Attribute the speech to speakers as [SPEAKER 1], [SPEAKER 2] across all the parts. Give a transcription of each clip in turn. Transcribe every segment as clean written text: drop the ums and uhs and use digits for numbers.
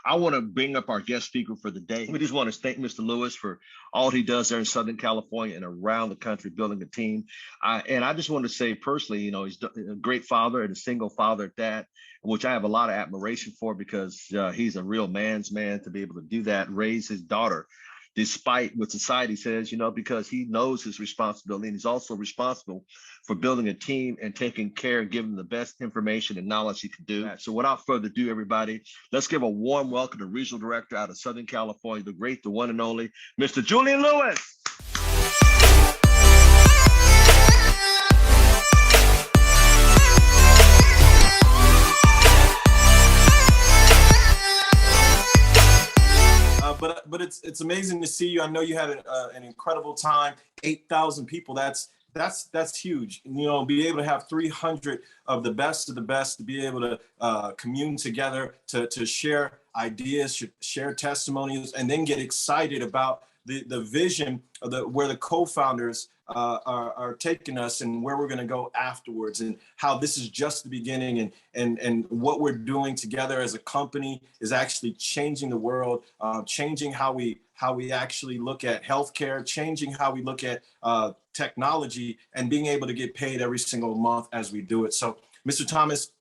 [SPEAKER 1] I want to bring up our guest speaker for the day. We just want to thank Mr. Lewis for all he does there in Southern California and around the country building a team. And I just want to say personally, he's a great father and a single father at that, which I have a lot of admiration for because he's a real man's man to be able to do that, raise his daughter despite what society says, because he knows his responsibility. And he's also responsible for building a team and taking care and giving the best information and knowledge he can do. So without further ado, everybody, let's give a warm welcome to Regional Director out of Southern California, the great, the one and only, Mr. Julian Lewis.
[SPEAKER 2] But it's amazing to see you. I know you had an incredible time. 8,000 people. That's huge. Be able to have 300 of the best to be able to commune together, to share ideas, share testimonials, and then get excited about the vision of where the co-founders are taking us and where we're going to go afterwards, and how this is just the beginning, and what we're doing together as a company is actually changing the world, changing how we actually look at healthcare, changing how we look at technology, and being able to get paid every single month as we do it. So, Mr. Thomas,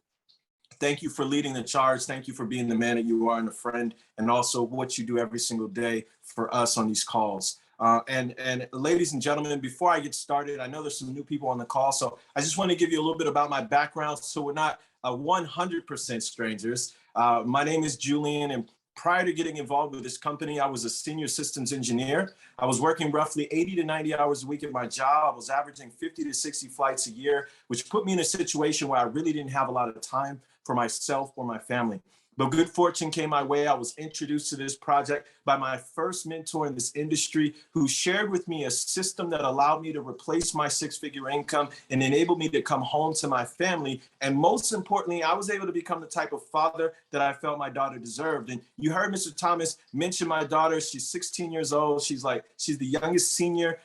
[SPEAKER 2] thank you for leading the charge. Thank you for being the man that you are and a friend, and also what you do every single day for us on these calls. And ladies and gentlemen, before I get started, I know there's some new people on the call, so I just want to give you a little bit about my background so we're not 100% strangers. My name is Julian, and prior to getting involved with this company, I was a senior systems engineer. I was working roughly 80 to 90 hours a week at my job. I was averaging 50 to 60 flights a year, which put me in a situation where I really didn't have a lot of time for myself or my family. But good fortune came my way. I was introduced to this project by my first mentor in this industry, who shared with me a system that allowed me to replace my six-figure income and enabled me to come home to my family. And most importantly, I was able to become the type of father that I felt my daughter deserved. And you heard Mr. Thomas mention my daughter. She's 16 years old. She's the youngest senior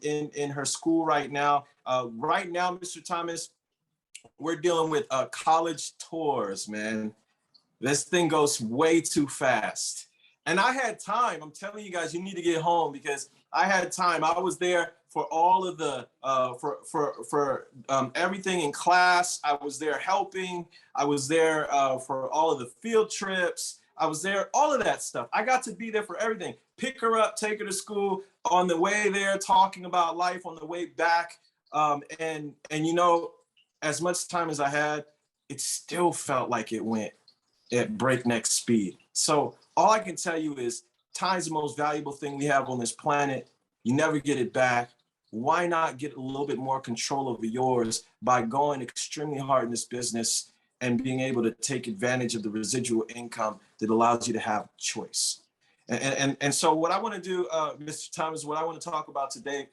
[SPEAKER 2] in her school right now. Right now, Mr. Thomas, we're dealing with college tours, man. This thing goes way too fast. And I had time. I'm telling you guys, you need to get home because I had time. I was there for all of the, for everything in class. I was there helping. I was there for all of the field trips. I was there, all of that stuff. I got to be there for everything. Pick her up, take her to school, on the way there, talking about life, on the way back. And as much time as I had, it still felt like it went at breakneck speed. So all I can tell you is time's the most valuable thing we have on this planet. You never get it back. Why not get a little bit more control over yours by going extremely hard in this business and being able to take advantage of the residual income that allows you to have choice? And so what I want to do, Mr. Thomas, what I want to talk about today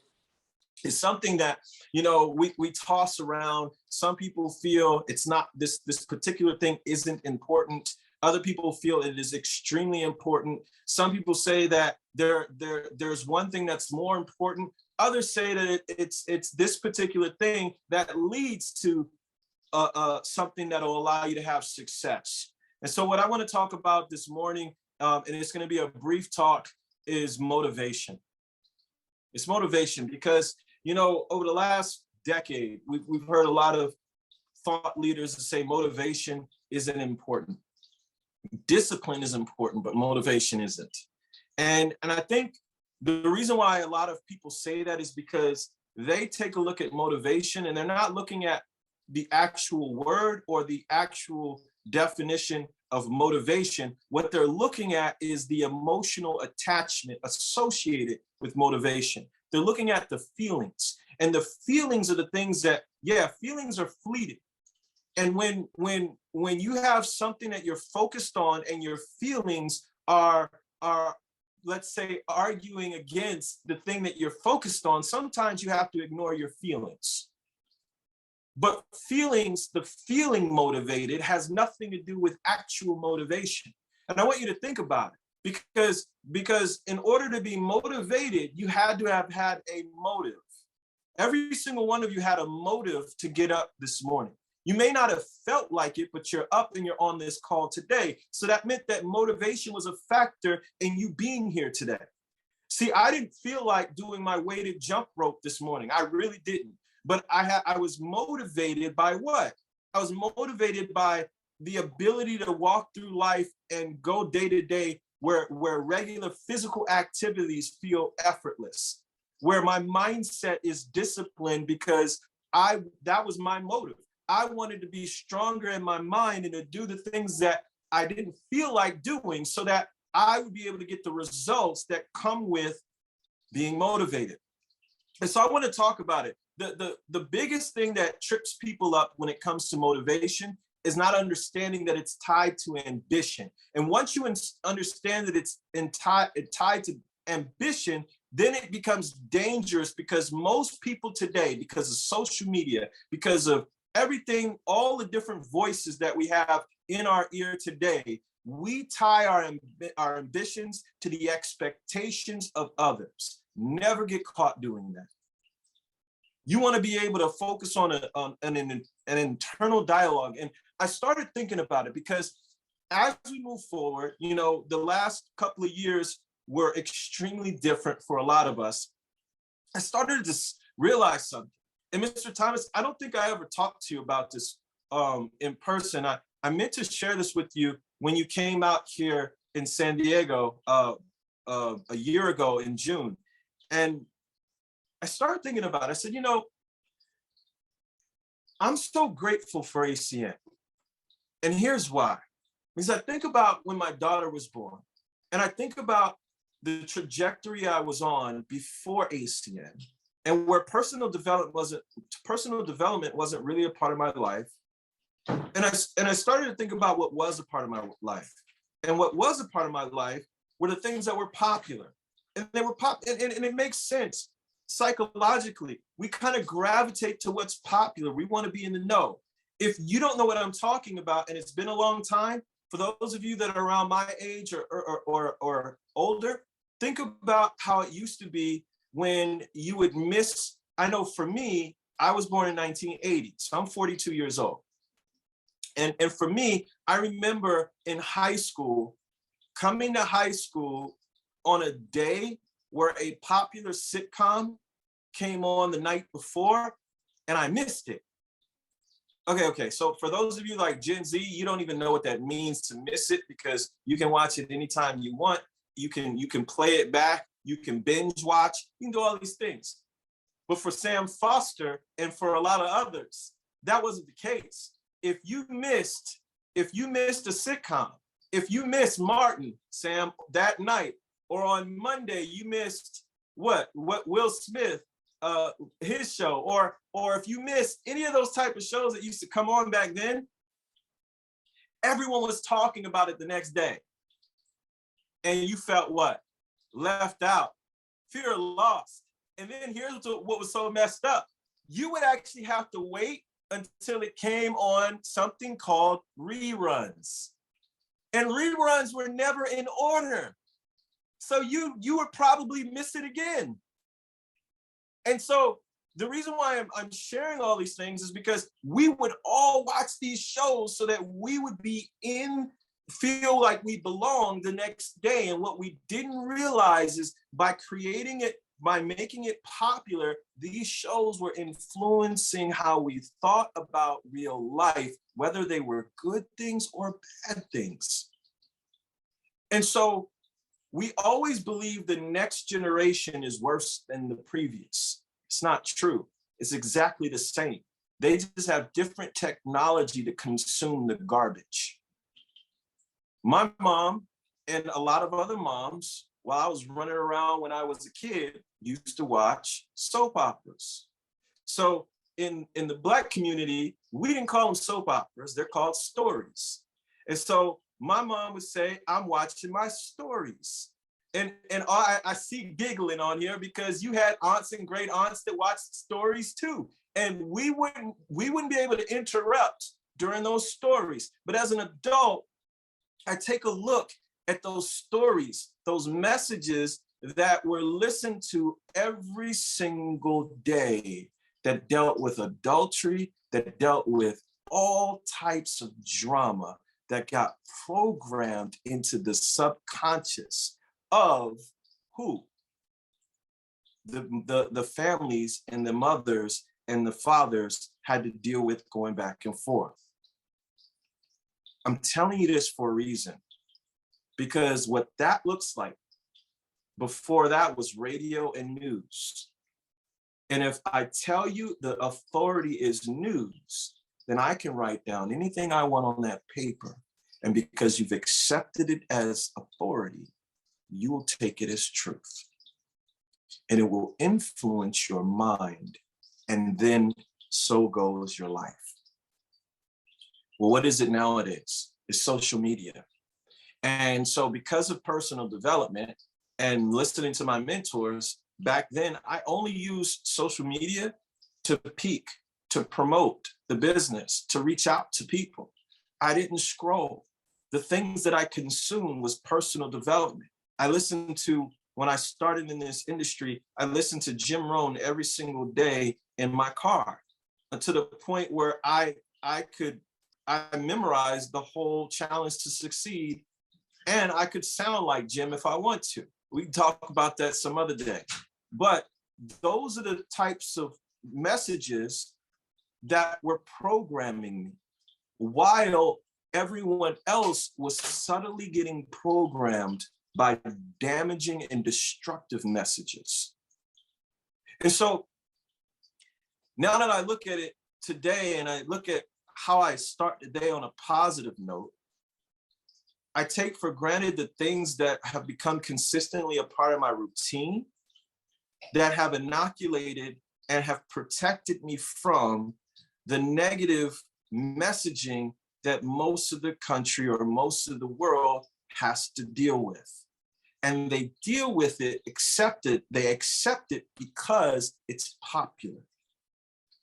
[SPEAKER 2] is something that, we toss around. Some people feel it's not, this particular thing isn't important. Other people feel it is extremely important. Some people say that there's one thing that's more important. Others say that it's this particular thing that leads to something that will allow you to have success. And so what I want to talk about this morning, and it's going to be a brief talk, is motivation. It's motivation because, over the last decade, we've heard a lot of thought leaders say motivation isn't important. Discipline is important, but motivation isn't. And I think the reason why a lot of people say that is because they take a look at motivation and they're not looking at the actual word or the actual definition of motivation. What they're looking at is the emotional attachment associated with motivation. They're looking at the feelings, and the feelings are the things that, feelings are fleeting. And when you have something that you're focused on and your feelings are, let's say, arguing against the thing that you're focused on, sometimes you have to ignore your feelings. But feelings, the feeling motivated, has nothing to do with actual motivation. And I want you to think about it. Because in order to be motivated, you had to have had a motive. Every single one of you had a motive to get up this morning. You may not have felt like it, but you're up and you're on this call today. So that meant that motivation was a factor in you being here today. See, I didn't feel like doing my weighted jump rope this morning. I really didn't. But I was motivated by what? I was motivated by the ability to walk through life and go day to day where regular physical activities feel effortless, where my mindset is disciplined because that was my motive. I wanted to be stronger in my mind and to do the things that I didn't feel like doing so that I would be able to get the results that come with being motivated. And so I want to talk about it. The biggest thing that trips people up when it comes to motivation is not understanding that it's tied to ambition. And once you understand that it's tied to ambition, then it becomes dangerous because most people today, because of social media, because of everything, all the different voices that we have in our ear today, we tie our ambitions to the expectations of others. Never get caught doing that. You want to be able to focus on an internal dialogue. And I started thinking about it because as we move forward, you know, the last couple of years were extremely different for a lot of us. I started to realize something. And Mr. Thomas, I don't think I ever talked to you about this in person. I meant to share this with you when you came out here in San Diego a year ago in June. And I started thinking about it. I said, you know, I'm so grateful for ACN. And here's why. Because I think about when my daughter was born, and I think about the trajectory I was on before ACN, and where personal development wasn't really a part of my life. And I started to think about what was a part of my life. And what was a part of my life were the things that were popular. And they were and it makes sense. Psychologically, we kind of gravitate to what's popular. We want to be in the know. If you don't know what I'm talking about, and it's been a long time, for those of you that are around my age or older, think about how it used to be when you would miss. I know for me, I was born in 1980, so I'm 42 years old. And for me, I remember in high school, coming to high school on a day where a popular sitcom came on the night before, and I missed it. Okay. So for those of you like Gen Z, you don't even know what that means to miss it because you can watch it anytime you want. You can play it back. You can binge watch. You can do all these things. But for Sam Foster and for a lot of others, that wasn't the case. If you missed a sitcom, if you missed Martin, Sam, that night, or on Monday you missed what Will Smith, his show, or if you missed any of those type of shows that used to come on back then, everyone was talking about it the next day. And you felt what? Left out, fear of loss. And then here's what was so messed up. You would actually have to wait until it came on something called reruns. And reruns were never in order. So you would probably miss it again. And so the reason why I'm sharing all these things is because we would all watch these shows so that we would feel like we belong the next day. And what we didn't realize is by making it popular, these shows were influencing how we thought about real life, whether they were good things or bad things. And so we always believe the next generation is worse than the previous. It's not true. It's exactly the same. They just have different technology to consume the garbage. My mom and a lot of other moms, while I was running around when I was a kid, used to watch soap operas. So in the Black community, we didn't call them soap operas, they're called stories. And so my mom would say, I'm watching my stories. And I see giggling on here because you had aunts and great aunts that watched stories too. And we wouldn't be able to interrupt during those stories. But as an adult, I take a look at those stories, those messages that were listened to every single day that dealt with adultery, that dealt with all types of drama that got programmed into the subconscious of who? The families and the mothers and the fathers had to deal with going back and forth. I'm telling you this for a reason, because what that looks like before that was radio and news. And if I tell you the authority is news, then I can write down anything I want on that paper. And because you've accepted it as authority, you will take it as truth. And it will influence your mind. And then so goes your life. Well, what is it nowadays? It's social media. And so because of personal development and listening to my mentors, back then, I only used social media to peak, to promote the business, to reach out to people. I didn't scroll. The things that I consumed was personal development. I listened to, when I started in this industry, I listened to Jim Rohn every single day in my car, to the point where I memorized the whole Challenge to Succeed, and I could sound like Jim if I want to. We can talk about that some other day. But those are the types of messages that were programming me, while everyone else was subtly getting programmed by damaging and destructive messages. And so now that I look at it today and I look at how I start the day on a positive note, I take for granted the things that have become consistently a part of my routine, that have inoculated and have protected me from the negative messaging that most of the country or most of the world has to deal with. And they deal with it, they accept it because it's popular.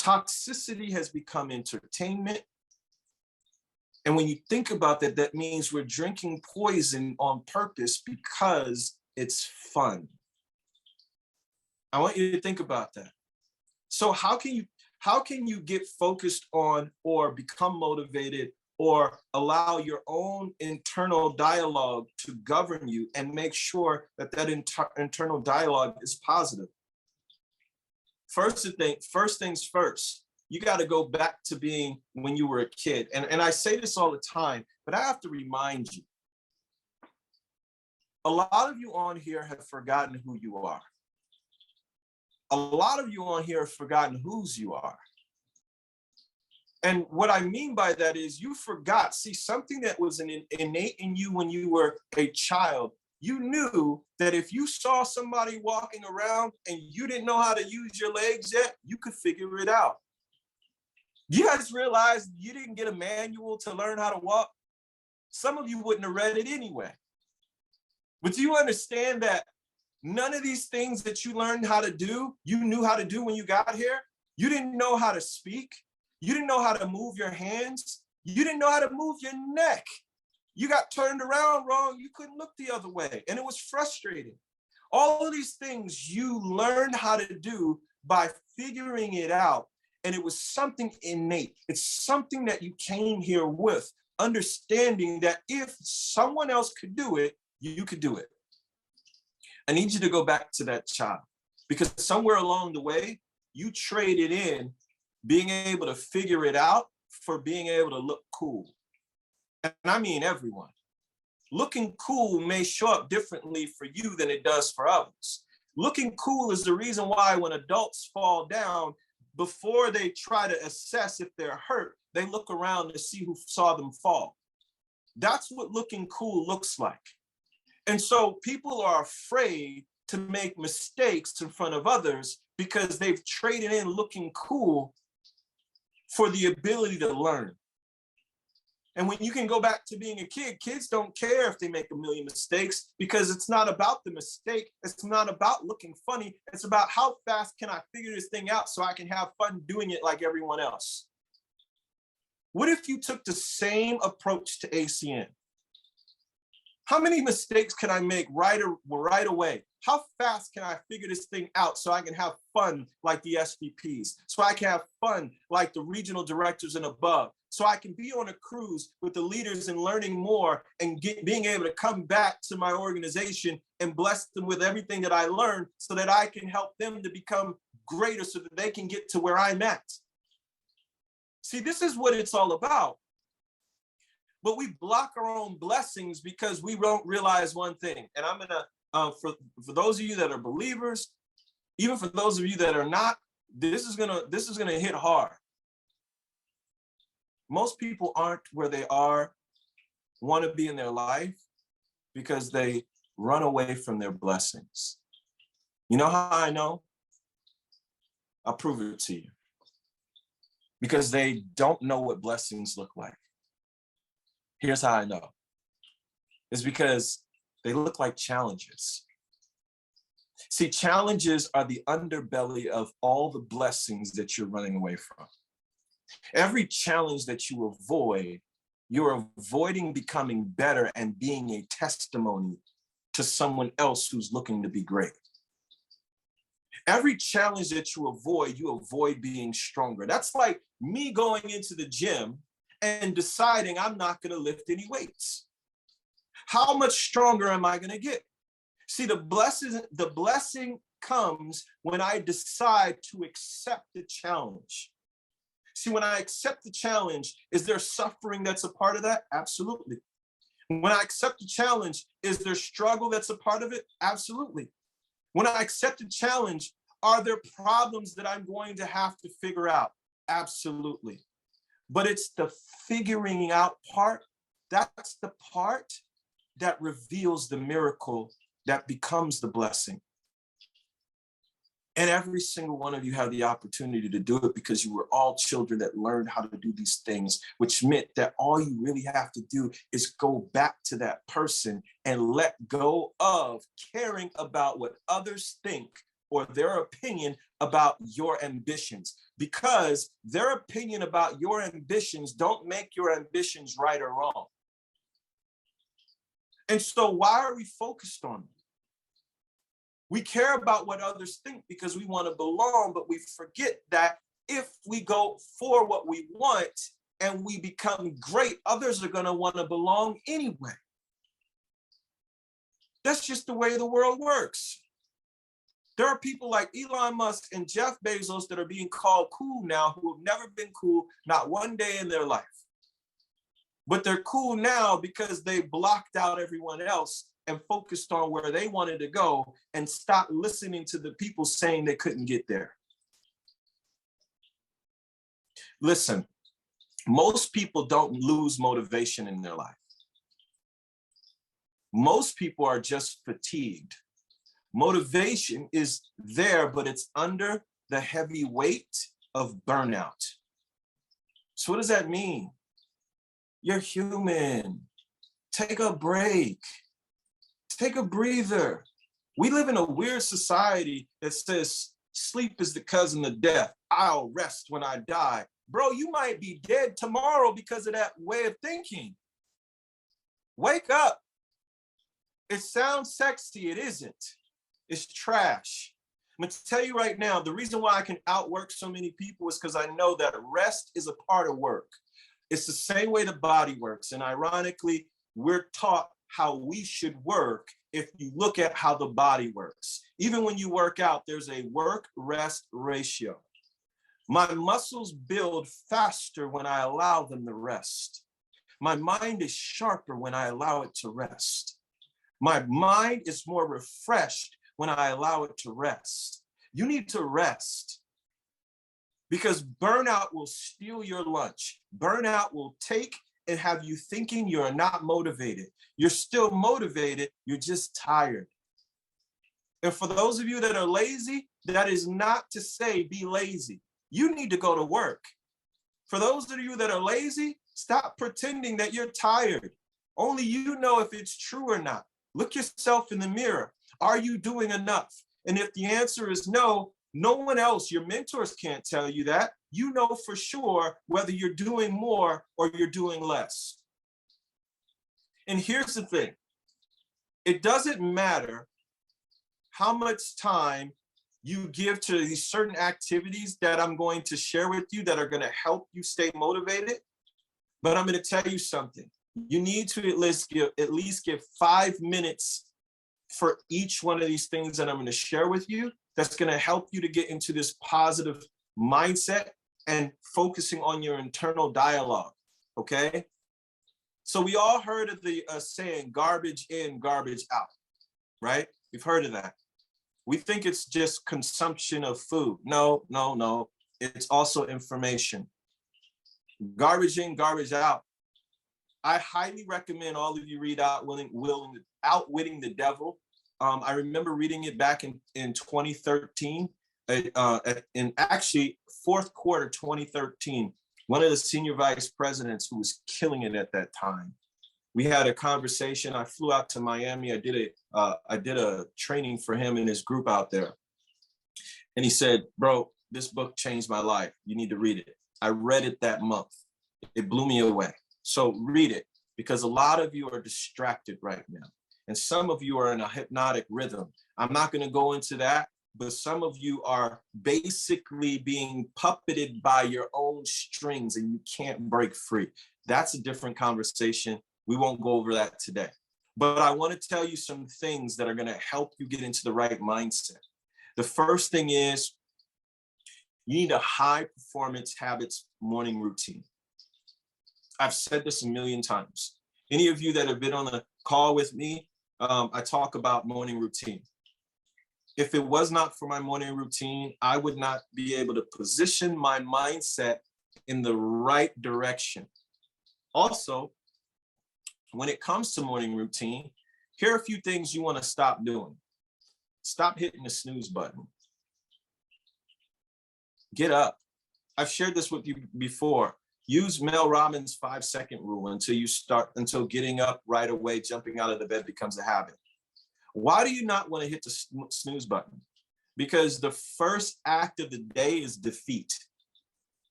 [SPEAKER 2] Toxicity has become entertainment. And when you think about that, that means we're drinking poison on purpose because it's fun. I want you to think about that. So how can you get focused on or become motivated or allow your own internal dialogue to govern you and make sure that that internal dialogue is positive? First things first, you got to go back to being when you were a kid. And I say this all the time, but I have to remind you, a lot of you on here have forgotten who you are. A lot of you on here have forgotten whose you are. And what I mean by that is you forgot, see, something that was innate in you when you were a child. You knew that if you saw somebody walking around and you didn't know how to use your legs yet, you could figure it out. You guys realize you didn't get a manual to learn how to walk? Some of you wouldn't have read it anyway. But do you understand that none of these things that you learned how to do, you knew how to do when you got here? You didn't know how to speak. You didn't know how to move your hands. You didn't know how to move your neck. You got turned around wrong. You couldn't look the other way. And it was frustrating. All of these things you learned how to do by figuring it out. And it was something innate. It's something that you came here with, understanding that if someone else could do it, you could do it. I need you to go back to that child, because somewhere along the way, you traded in being able to figure it out for being able to look cool. And I mean everyone. Looking cool may show up differently for you than it does for others. Looking cool is the reason why when adults fall down, before they try to assess if they're hurt, they look around to see who saw them fall. That's what looking cool looks like. And so people are afraid to make mistakes in front of others because they've traded in looking cool for the ability to learn. And when you can go back to being a kid, kids don't care if they make a million mistakes, because it's not about the mistake. It's not about looking funny. It's about how fast can I figure this thing out so I can have fun doing it like everyone else. What if you took the same approach to ACN? How many mistakes can I make right away? How fast can I figure this thing out so I can have fun like the SVPs, so I can have fun like the regional directors and above, so I can be on a cruise with the leaders and learning more and being able to come back to my organization and bless them with everything that I learned so that I can help them to become greater so that they can get to where I'm at. See, this is what it's all about. But we block our own blessings because we don't realize one thing. And I'm gonna, for those of you that are believers, even for those of you that are not, this is gonna hit hard. Most people aren't where they want to be in their life because they run away from their blessings. You know how I know? I'll prove it to you. Because they don't know what blessings look like. Here's how I know. It's because they look like challenges. See, challenges are the underbelly of all the blessings that you're running away from. Every challenge that you avoid, you're avoiding becoming better and being a testimony to someone else who's looking to be great. Every challenge that you avoid being stronger. That's like me going into the gym and deciding I'm not going to lift any weights. How much stronger am I going to get? See, the blessing comes when I decide to accept the challenge. See, when I accept the challenge, is there suffering that's a part of that? Absolutely. When I accept the challenge, is there struggle that's a part of it? Absolutely. When I accept the challenge, are there problems that I'm going to have to figure out? Absolutely. But it's the figuring out part, that's the part that reveals the miracle that becomes the blessing. And every single one of you have the opportunity to do it because you were all children that learned how to do these things, which meant that all you really have to do is go back to that person and let go of caring about what others think or their opinion about your ambitions, because their opinion about your ambitions don't make your ambitions right or wrong. And so why are we focused on them? We care about what others think because we want to belong, but we forget that if we go for what we want and we become great, others are going to want to belong anyway. That's just the way the world works. There are people like Elon Musk and Jeff Bezos that are being called cool now who have never been cool, not one day in their life. But they're cool now because they blocked out everyone else and focused on where they wanted to go and stopped listening to the people saying they couldn't get there. Listen, most people don't lose motivation in their life. Most people are just fatigued. Motivation is there, but it's under the heavy weight of burnout. So what does that mean? You're human. Take a break. Take a breather. We live in a weird society that says sleep is the cousin of death. I'll rest when I die. Bro, you might be dead tomorrow because of that way of thinking. Wake up. It sounds sexy. It isn't. It's trash. I'm going to tell you right now, the reason why I can outwork so many people is because I know that rest is a part of work. It's the same way the body works. And ironically, we're taught how we should work if you look at how the body works. Even when you work out, there's a work-rest ratio. My muscles build faster when I allow them to rest. My mind is sharper when I allow it to rest. My mind is more refreshed when I allow it to rest. You need to rest because burnout will steal your lunch. Burnout will take and have you thinking you're not motivated. You're still motivated, you're just tired. And for those of you that are lazy, that is not to say be lazy. You need to go to work. For those of you that are lazy, stop pretending that you're tired. Only you know if it's true or not. Look yourself in the mirror. Are you doing enough? And if the answer is no, no one else, your mentors can't tell you that. You know for sure whether you're doing more or you're doing less. And here's the thing. It doesn't matter how much time you give to these certain activities that I'm going to share with you that are going to help you stay motivated. But I'm going to tell you something. You need to at least give 5 minutes for each one of these things that I'm going to share with you. That's going to help you to get into this positive mindset and focusing on your internal dialogue. Okay. So we all heard of the saying, garbage in, garbage out, right? We've heard of that. We think it's just consumption of food. No, no, no. It's also information. Garbage in, garbage out. I highly recommend all of you read Outwitting the Devil. I remember reading it back in 2013, in actually fourth quarter 2013. One of the senior vice presidents who was killing it at that time. We had a conversation. I flew out to Miami. I did a training for him and his group out there. And he said, bro, this book changed my life. You need to read it. I read it that month. It blew me away. So read it, because a lot of you are distracted right now. And some of you are in a hypnotic rhythm. I'm not going to go into that, but some of you are basically being puppeted by your own strings and you can't break free. That's a different conversation. We won't go over that today. But I want to tell you some things that are going to help you get into the right mindset. The first thing is you need a high performance habits morning routine. I've said this a million times. Any of you that have been on a call with me, I talk about morning routine. If it was not for my morning routine, I would not be able to position my mindset in the right direction. Also, when it comes to morning routine, here are a few things you want to stop doing. Stop hitting the snooze button. Get up. I've shared this with you before. Use Mel Robbins' 5-second rule until getting up right away, jumping out of the bed becomes a habit. Why do you not want to hit the snooze button? Because the first act of the day is defeat.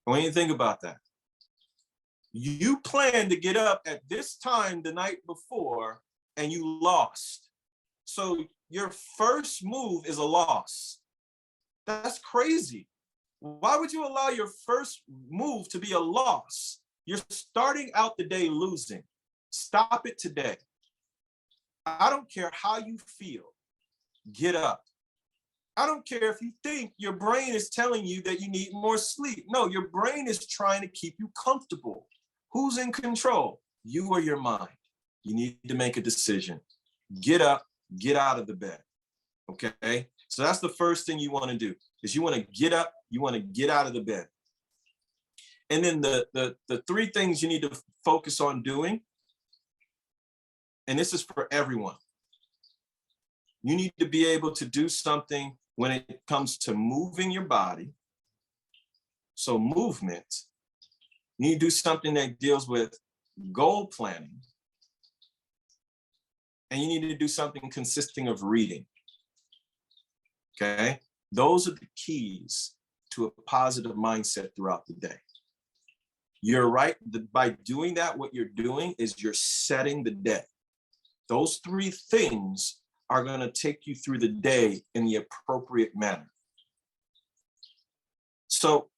[SPEAKER 2] When you think about that, you planned to get up at this time the night before and you lost. So your first move is a loss. That's crazy. Why would you allow your first move to be a loss? You're starting out the day losing. Stop it today. I don't care how you feel. Get up. I don't care if you think your brain is telling you that you need more sleep. No, your brain is trying to keep you comfortable. Who's in control? You or your mind. You need to make a decision. Get up, get out of the bed. Okay? So that's the first thing you want to do, is you want to get up, you want to get out of the bed. And then the 3 things you need to focus on doing, and this is for everyone. You need to be able to do something when it comes to moving your body. So movement. You need to do something that deals with goal planning. And you need to do something consisting of reading. Okay? Those are the keys to a positive mindset throughout the day. You're right. By doing that, what you're doing is you're setting the day. Those 3 things are going to take you through the day in the appropriate manner. So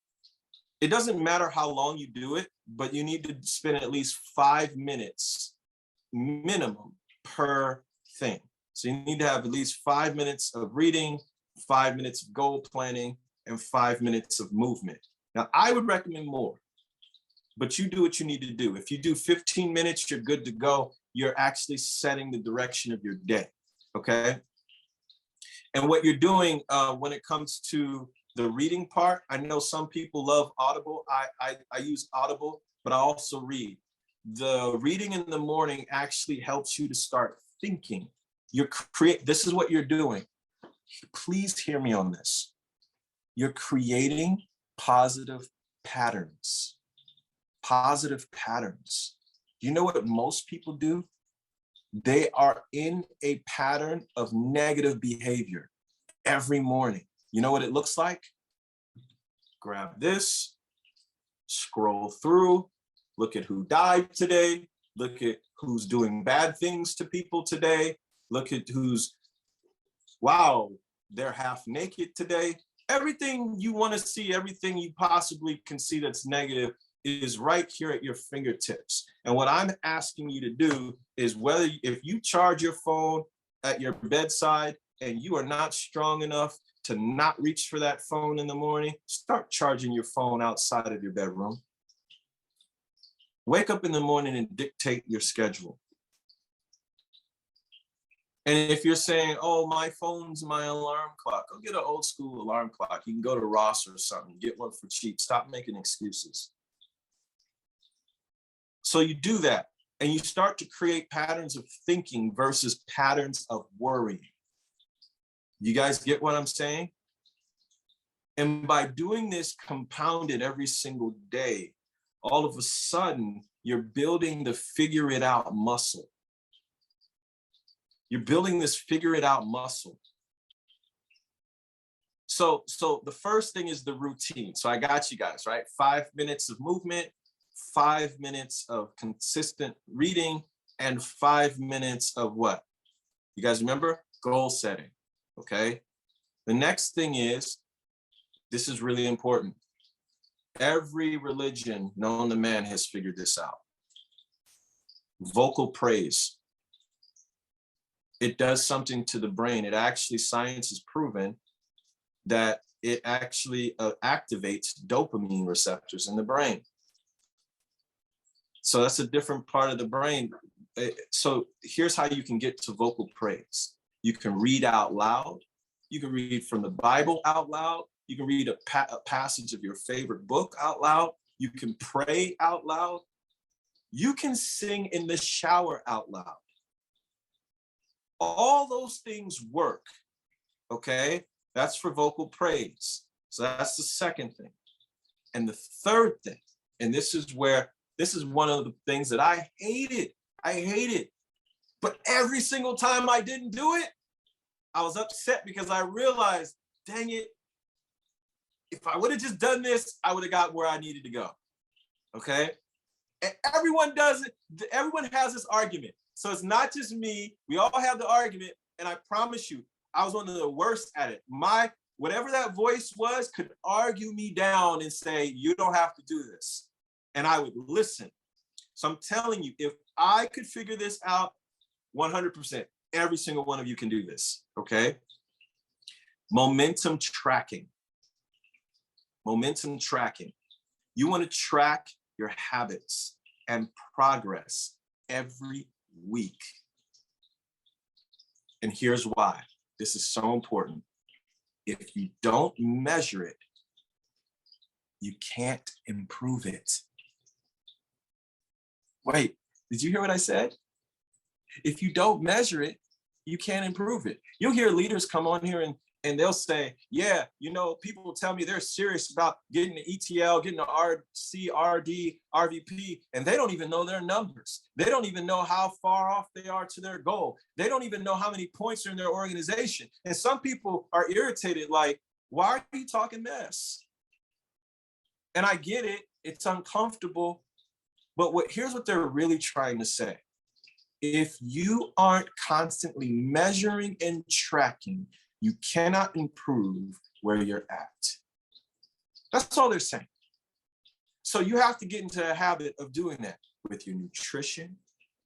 [SPEAKER 2] it doesn't matter how long you do it, but you need to spend at least 5 minutes minimum per thing. So you need to have at least 5 minutes of reading, 5 minutes of goal planning, and 5 minutes of movement. Now, I would recommend more, but you do what you need to do. If you do 15 minutes, you're good to go. You're actually setting the direction of your day, okay? And what you're doing when it comes to the reading part, I know some people love Audible. I use Audible, but I also read. The reading in the morning actually helps you to start thinking. This is what you're doing. Please hear me on this. You're creating positive patterns. Positive patterns. You know what most people do? They are in a pattern of negative behavior every morning. You know what it looks like? Grab this, scroll through, look at who died today, look at who's doing bad things to people today, look at wow, they're half naked today. Everything you want to see, everything you possibly can see that's negative, is right here at your fingertips. And what I'm asking you to do is if you charge your phone at your bedside and you are not strong enough to not reach for that phone in the morning, start charging your phone outside of your bedroom. Wake up in the morning and dictate your schedule. And if you're saying, oh, my phone's my alarm clock, go get an old school alarm clock. You can go to Ross or something, get one for cheap. Stop making excuses. So you do that, and you start to create patterns of thinking versus patterns of worrying. You guys get what I'm saying? And by doing this compounded every single day, all of a sudden, you're building the figure it out muscle. You're building this figure it out muscle. So the first thing is the routine. So I got you guys, right? 5 minutes of movement, 5 minutes of consistent reading, and 5 minutes of what? You guys remember? Goal setting, okay? The next thing is, this is really important. Every religion known to man has figured this out. Vocal praise. It does something to the brain. It actually, science has proven that it actually activates dopamine receptors in the brain. So that's a different part of the brain. So here's how you can get to vocal praise. You can read out loud. You can read from the Bible out loud. You can read a passage of your favorite book out loud. You can pray out loud. You can sing in the shower out loud. All those things work, okay? That's for vocal praise. So that's the second thing. And the third thing, and this is one of the things that I hated. But every single time I didn't do it, I was upset because I realized, dang it, if I would have just done this, I would have got where I needed to go, okay? And everyone does it. Everyone has this argument. So it's not just me. We all have the argument. And I promise you, I was one of the worst at it. Whatever that voice was could argue me down and say, you don't have to do this. And I would listen. So I'm telling you, if I could figure this out 100%, every single one of you can do this, okay? Momentum tracking. Momentum tracking. You want to track your habits and progress every week. And here's why. This is so important. If you don't measure it, you can't improve it. Wait, did you hear what I said? If you don't measure it, you can't improve it. You'll hear leaders come on here and they'll say, yeah, people will tell me they're serious about getting the ETL, getting the RC, RD, RVP, and they don't even know their numbers. They don't even know how far off they are to their goal. They don't even know how many points are in their organization. And some people are irritated, like, why are you talking mess? And I get it, it's uncomfortable, but here's what they're really trying to say. If you aren't constantly measuring and tracking, you cannot improve where you're at. That's all they're saying. So you have to get into a habit of doing that with your nutrition,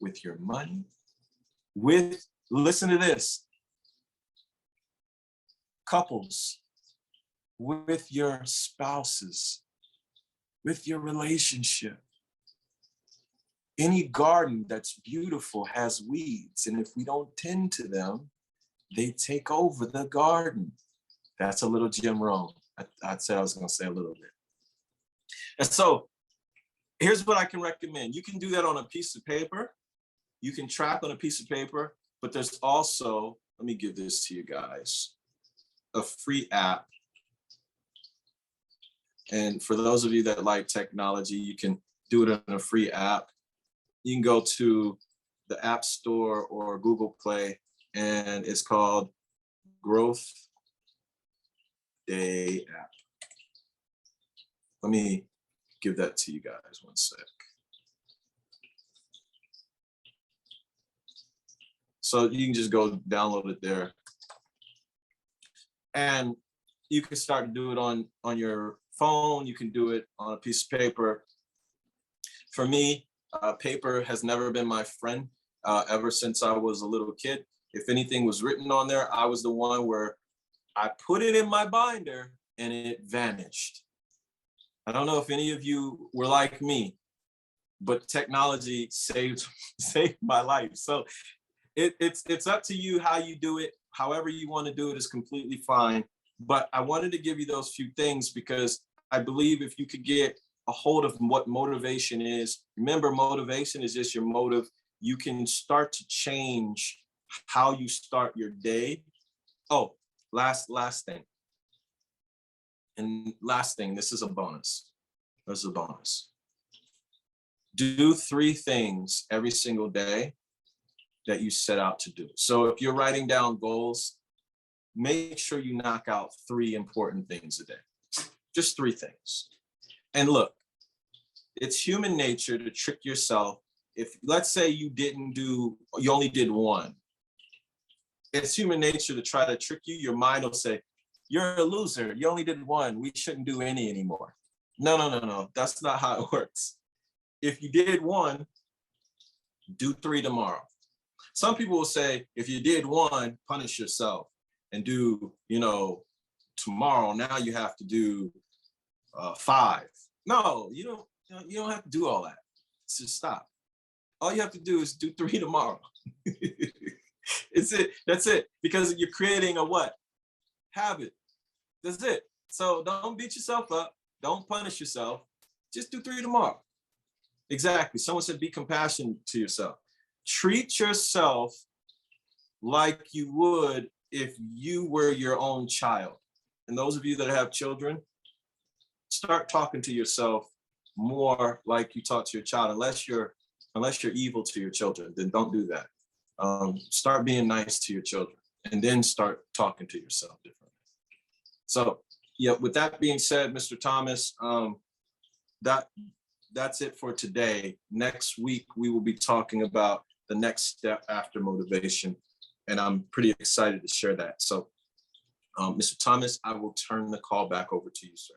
[SPEAKER 2] with your money, listen to this, couples, with your spouses, with your relationship. Any garden that's beautiful has weeds, and if we don't tend to them, they take over the garden. That's a little Jim Rohn. I said I was going to say a little bit. And so here's what I can recommend. You can do that on a piece of paper. You can track on a piece of paper, but there's also, let me give this to you guys, a free app. And for those of you that like technology, you can do it in a free app. You can go to the App Store or Google Play, and it's called Growth Day app. Let me give that to you guys 1 sec. So you can just go download it there. And you can start to do it on your phone. You can do it on a piece of paper. For me, paper has never been my friend ever since I was a little kid. If anything was written on there, I was the one where I put it in my binder and it vanished. I don't know if any of you were like me, but technology saved my life. So it's up to you how you do it. However you want to do it is completely fine. But I wanted to give you those few things because I believe if you could get a hold of what motivation is, remember, motivation is just your motive. You can start to change how you start your day. Oh, last thing. And last thing, this is a bonus. This is a bonus. Do 3 things every single day that you set out to do. So if you're writing down goals, make sure you knock out 3 important things a day. Just 3 things. And look, it's human nature to trick yourself. If, let's say you only did 1. It's human nature to try to trick you. Your mind will say, you're a loser. You only did 1. We shouldn't do any anymore. No. That's not how it works. If you did 1, do 3 tomorrow. Some people will say, if you did 1, punish yourself and do, tomorrow, now you have to do 5. No, you don't have to do all that. Just stop. All you have to do is do 3 tomorrow. It's it. That's it. Because you're creating a what? Habit. That's it. So don't beat yourself up. Don't punish yourself. Just do 3 tomorrow. Exactly. Someone said be compassionate to yourself. Treat yourself like you would if you were your own child. And those of you that have children, start talking to yourself more like you talk to your child. Unless you're evil to your children, then don't do that. Start being nice to your children and then start talking to yourself differently. So yeah, with that being said, Mr. Thomas, that's it for today. Next week, we will be talking about the next step after motivation. And I'm pretty excited to share that. So, Mr. Thomas, I will turn the call back over to you, sir.